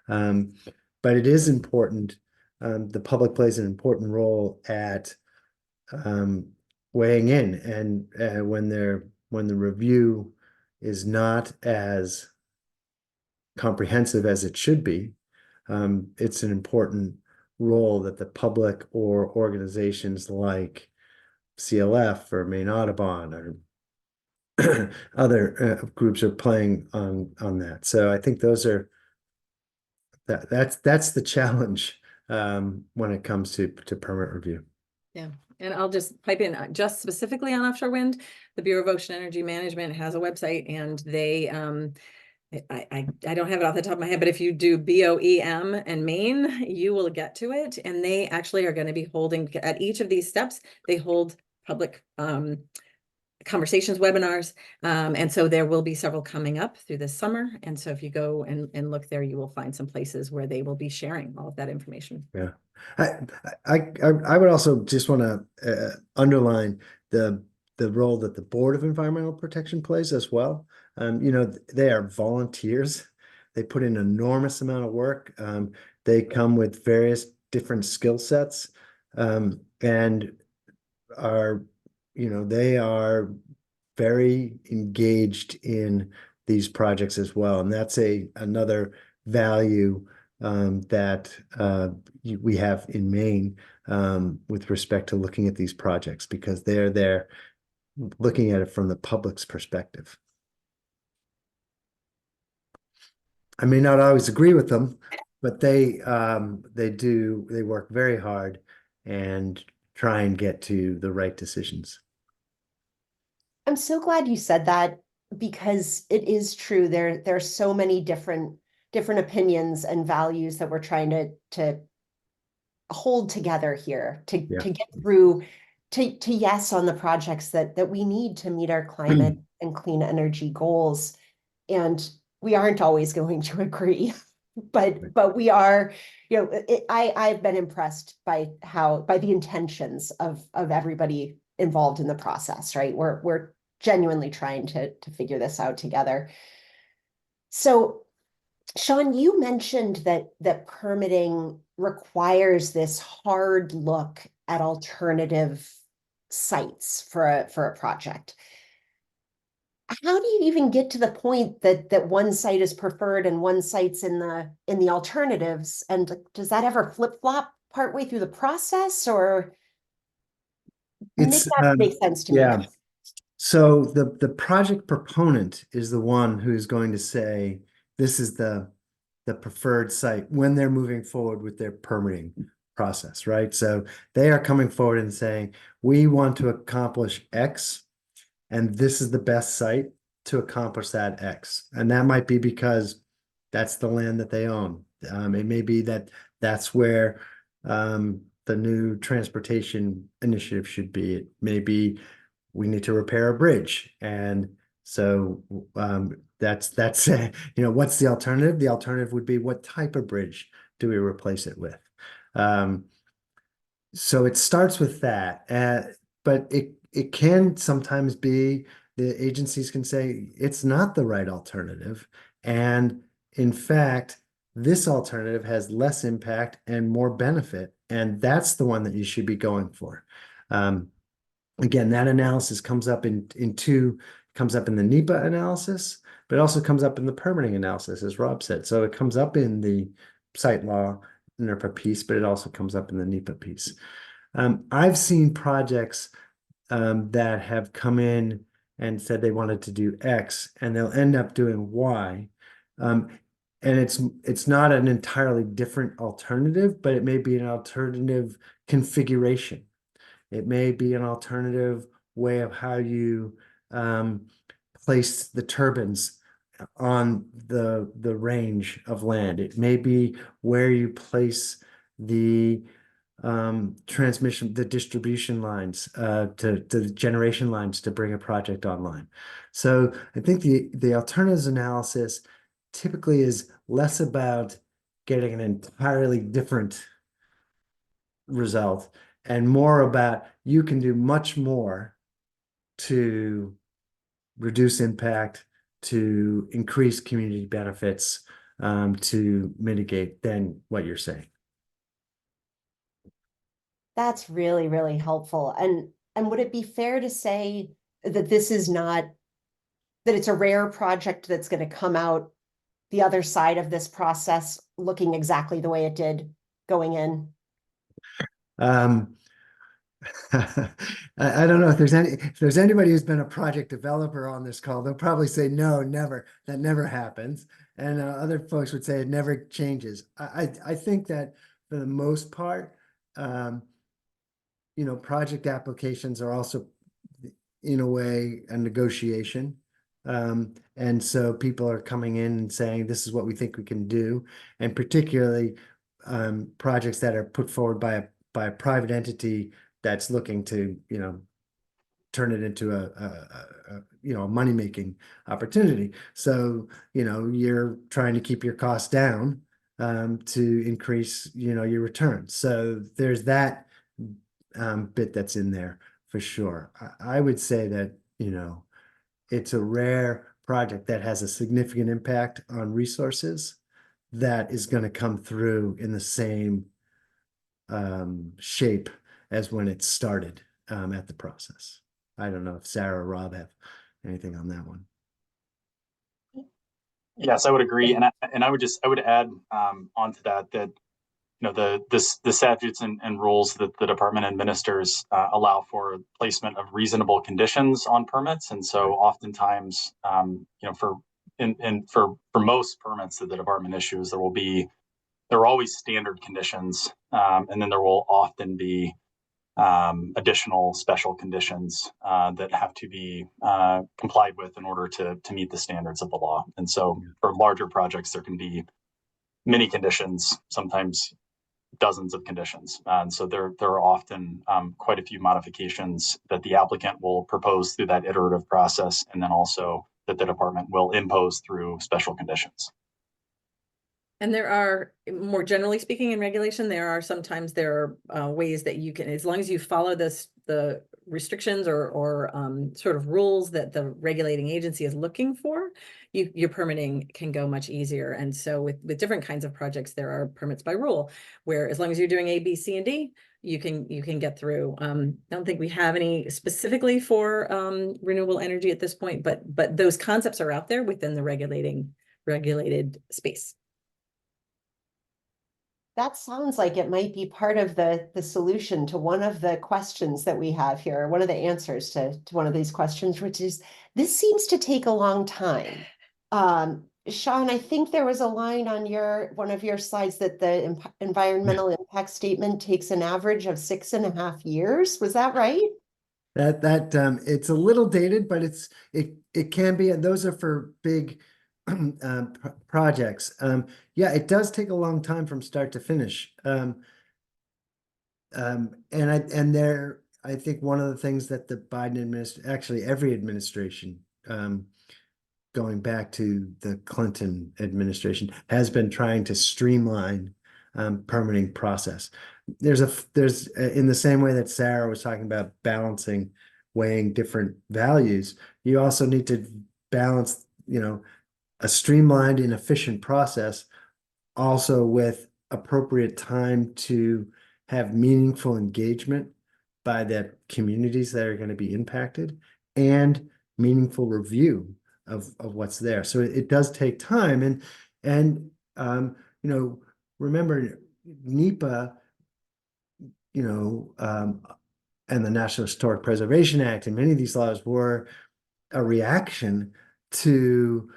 But it is important. The public plays an important role at weighing in, and when the review is not as comprehensive as it should be, it's an important role that the public or organizations like CLF or Maine Audubon or other groups are playing on that. So I think that's the challenge when it comes to permit review. Yeah, and I'll just pipe in just specifically on offshore wind. The Bureau of Ocean Energy Management has a website, and they I don't have it off the top of my head, but if you do BOEM and Maine, you will get to it. And they actually are going to be holding at each of these steps, they hold public conversations, webinars. And so there will be several coming up through this summer. And so if you go and look there, you will find some places where they will be sharing all of that information. Yeah. I would also just want to underline the role that the Board of Environmental Protection plays as well. They are volunteers. They put in an enormous amount of work. They come with various different skill sets, and they are very engaged in these projects as well. And that's another value that we have in Maine with respect to looking at these projects, because they're there looking at it from the public's perspective. I may not always agree with them, but they work very hard and try and get to the right decisions. I'm so glad you said that, because it is true. There are so many different opinions and values that we're trying to hold together here to get through to yes on the projects that we need to meet our climate and clean energy goals. And we aren't always going to agree, but we are, I've been impressed by the intentions of everybody involved in the process, right? We're genuinely trying to figure this out together. So, Sean, you mentioned that permitting requires this hard look at alternative sites for a project. How do you even get to the point that one site is preferred and one site's in the alternatives? And does that ever flip-flop partway through the process, or make sense to me? Yeah. So the project proponent is the one who is going to say this is the preferred site when they're moving forward with their permitting process, right? So they are coming forward and saying, we want to accomplish X, and this is the best site to accomplish that X. And that might be because that's the land that they own. It may be that that's where the new transportation initiative should be. It may be we need to repair a bridge. And so that's what's the alternative? The alternative would be, what type of bridge do we replace it with? So it starts with that, but it can sometimes be the agencies can say it's not the right alternative. And in fact, this alternative has less impact and more benefit. And that's the one that you should be going for. Again, that analysis comes up in the NEPA analysis, but it also comes up in the permitting analysis, as Rob said. So it comes up in the site law NEPA piece, but it also comes up in the NEPA piece. I've seen projects that have come in and said they wanted to do X, and they'll end up doing Y. And it's not an entirely different alternative, but it may be an alternative configuration. It may be an alternative way of how you place the turbines on the range of land. It may be where you place the transmission, the distribution lines to the generation lines to bring a project online. So I think the alternatives analysis typically is less about getting an entirely different result and more about you can do much more to reduce impact, to increase community benefits, to mitigate than what you're saying. That's really, really helpful. And would it be fair to say that this is not, that it's a rare project that's going to come out the other side of this process looking exactly the way it did going in? I don't know if there's anybody who's been a project developer on this call, they'll probably say no, never. That never happens. And other folks would say it never changes. I think that for the most part, project applications are also, in a way, a negotiation. And so people are coming in and saying, this is what we think we can do. And particularly projects that are put forward by a private entity that's looking to, turn it into a money-making opportunity. So, you're trying to keep your costs down to increase, your return. So there's that bit that's in there for sure. I would say that, it's a rare project that has a significant impact on resources that is going to come through in the same shape as when it started at the process. I don't know if Sarah or Rob have anything on that one. Yes, I would agree, and I would add onto that the statutes and rules that the department administers allow for placement of reasonable conditions on permits, and so oftentimes, for most permits that the department issues, there are always standard conditions, and then there will often be additional special conditions that have to be complied with in order to meet the standards of the law. And so for larger projects, there can be many conditions, sometimes dozens of conditions. And so there are often quite a few modifications that the applicant will propose through that iterative process, and then also that the department will impose through special conditions. And there are, more generally speaking, in regulation, sometimes there are ways that you can, as long as you follow the restrictions or sort of rules that the regulating agency is looking for, your permitting can go much easier. And so with different kinds of projects, there are permits by rule, where as long as you're doing A, B, C, and D, you can get through. I don't think we have any specifically for renewable energy at this point, but those concepts are out there within the regulated space. That sounds like it might be part of the solution to one of the questions that we have here, one of the answers to one of these questions, which is, this seems to take a long time. Sean, I think there was a line on one of your slides that the environmental impact statement takes an average of 6.5 years. Was that right? That it's a little dated, but it can be, and those are for big projects. Yeah, it does take a long time from start to finish. And I think one of the things that the Biden administration, actually every administration, going back to the Clinton administration, has been trying to streamline permitting process. There's in the same way that Sarah was talking about balancing, weighing different values, you also need to balance, a streamlined and efficient process also with appropriate time to have meaningful engagement by the communities that are going to be impacted and meaningful review of what's there. So it does take time. And remember NEPA, and the National Historic Preservation Act and many of these laws were a reaction to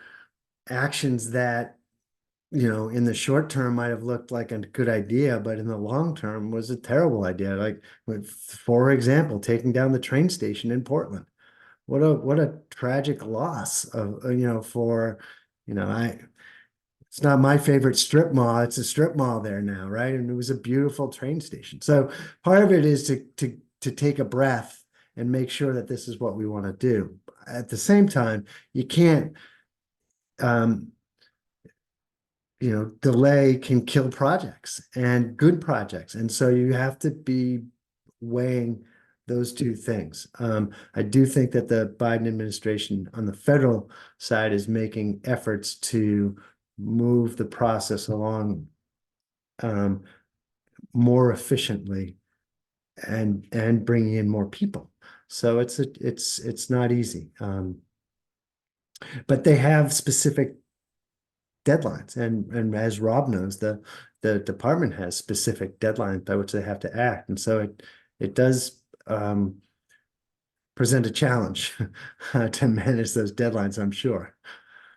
actions that, in the short term might have looked like a good idea, but in the long term was a terrible idea. Like, for example, taking down the train station in Portland. What a tragic loss of, for, it's not my favorite strip mall. It's a strip mall there now, right? And it was a beautiful train station. So part of it is to take a breath and make sure that this is what we want to do. At the same time, you can't, delay can kill projects and good projects. And so you have to be weighing those two things. I do think that the Biden administration on the federal side is making efforts to move the process along more efficiently and bringing in more people. So it's not easy. But they have specific deadlines, and as Rob knows, the department has specific deadlines by which they have to act, and so it does present a challenge to manage those deadlines, I'm sure.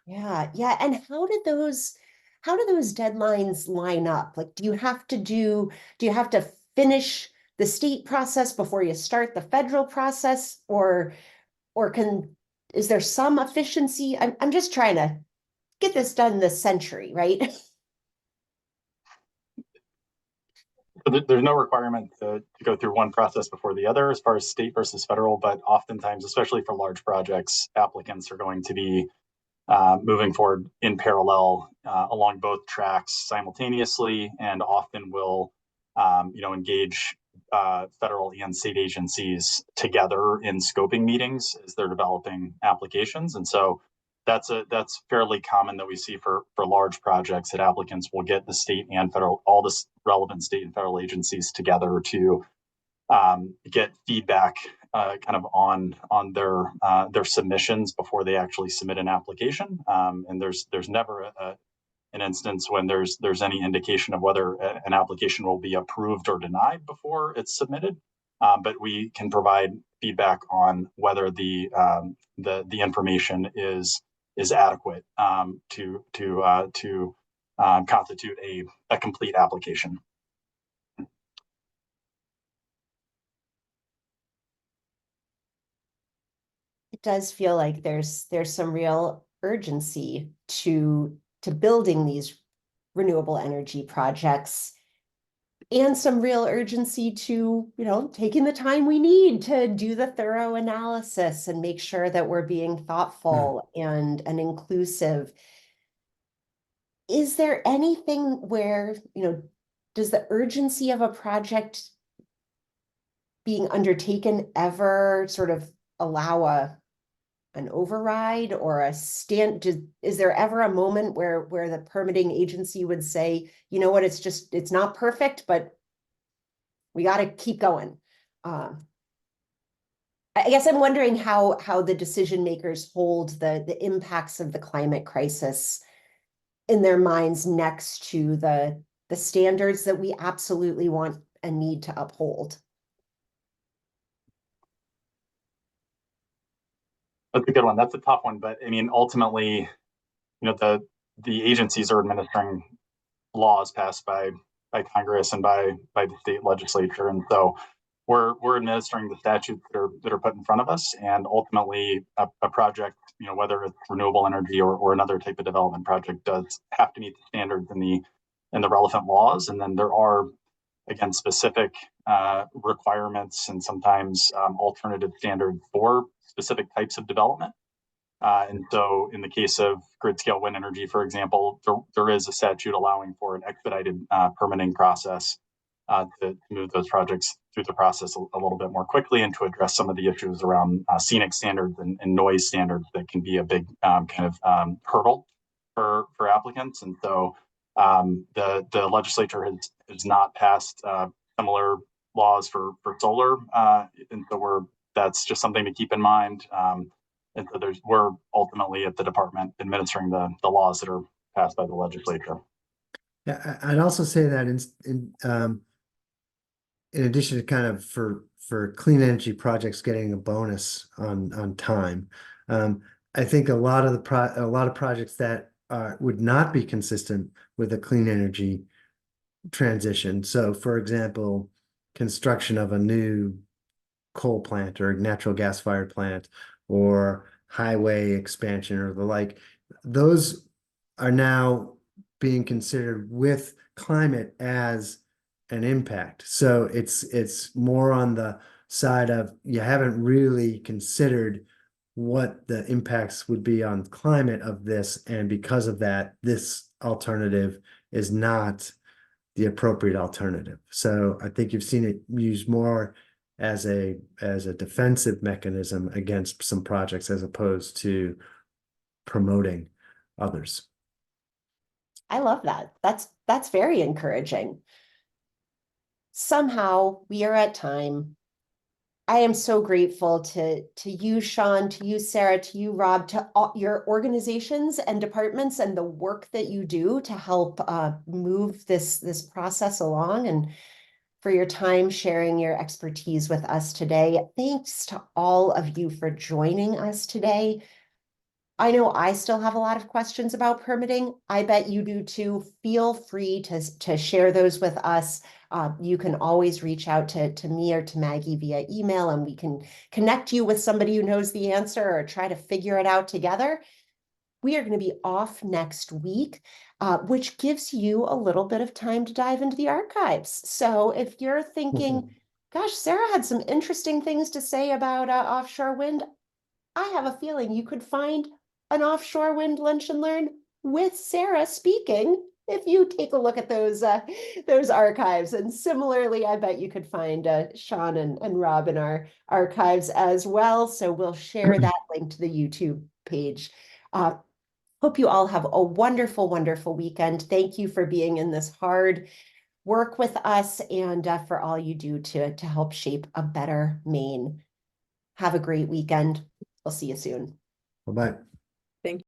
Yeah, yeah. And how do those deadlines line up? Like, do you have to finish the state process before you start the federal process, or is there some efficiency? I'm just trying to get this done this century, right? There's no requirement to go through one process before the other as far as state versus federal, but oftentimes, especially for large projects, applicants are going to be moving forward in parallel along both tracks simultaneously, and often will engage federal and state agencies together in scoping meetings as they're developing applications. And so that's fairly common that we see for large projects, that applicants will get the state and federal, all the relevant state and federal agencies together to get feedback kind of on their submissions before they actually submit an application. And there's never an instance when there's any indication of whether an application will be approved or denied before it's submitted. But we can provide feedback on whether the information is adequate to constitute a complete application. It does feel like there's some real urgency to building these renewable energy projects, and some real urgency to, taking the time we need to do the thorough analysis and make sure that we're being thoughtful and inclusive. Is there anything where, does the urgency of a project being undertaken ever sort of allow an override or a is there ever a moment where the permitting agency would say, you know what, it's not perfect, but we got to keep going? I guess I'm wondering how the decision makers hold the impacts of the climate crisis in their minds next to the standards that we absolutely want and need to uphold. That's a good one. That's a tough one, but I mean, ultimately, the agencies are administering laws passed by Congress and by the state legislature, and so we're administering the statutes that are put in front of us. And ultimately, a project, whether it's renewable energy or another type of development project, does have to meet the standards in the relevant laws. And then there are, again, specific requirements and sometimes alternative standards for specific types of development. And so in the case of grid scale wind energy, for example, there is a statute allowing for an expedited permitting process to move those projects through the process a little bit more quickly, and to address some of the issues around scenic standards and noise standards that can be a big hurdle for applicants. And so the legislature has not passed similar laws for solar, and so that's just something to keep in mind. And so we're ultimately at the department administering the laws that are passed by the legislature. Yeah, I'd also say that in addition to kind of for clean energy projects getting a bonus on time, I think a lot of projects that would not be consistent with a clean energy transition. So, for example, construction of a new coal plant or natural gas fired plant or highway expansion or the like, those are now being considered with climate as an impact. So it's more on the side of you haven't really considered what the impacts would be on climate of this, and because of that, this alternative is not the appropriate alternative. So I think you've seen it used more as a defensive mechanism against some projects as opposed to promoting others. I love that. That's very encouraging. Somehow we are at time. I am so grateful to you, Sean, to you, Sarah, to you, Rob, to all your organizations and departments and the work that you do to help move this process along, and for your time sharing your expertise with us today. Thanks to all of you for joining us today. I know I still have a lot of questions about permitting. I bet you do too. Feel free to share those with us. You can always reach out to me or to Maggie via email, and we can connect you with somebody who knows the answer or try to figure it out together. We are going to be off next week, which gives you a little bit of time to dive into the archives. So if you're thinking, gosh, Sarah had some interesting things to say about offshore wind, I have a feeling you could find an offshore wind lunch and learn with Sarah speaking if you take a look at those archives. And similarly, I bet you could find Sean and Rob in our archives as well. So we'll share that link to the YouTube page. Hope you all have a wonderful, wonderful weekend. Thank you for being in this hard work with us, and for all you do to help shape a better Maine. Have a great weekend. We'll see you soon. Bye-bye. Thank you.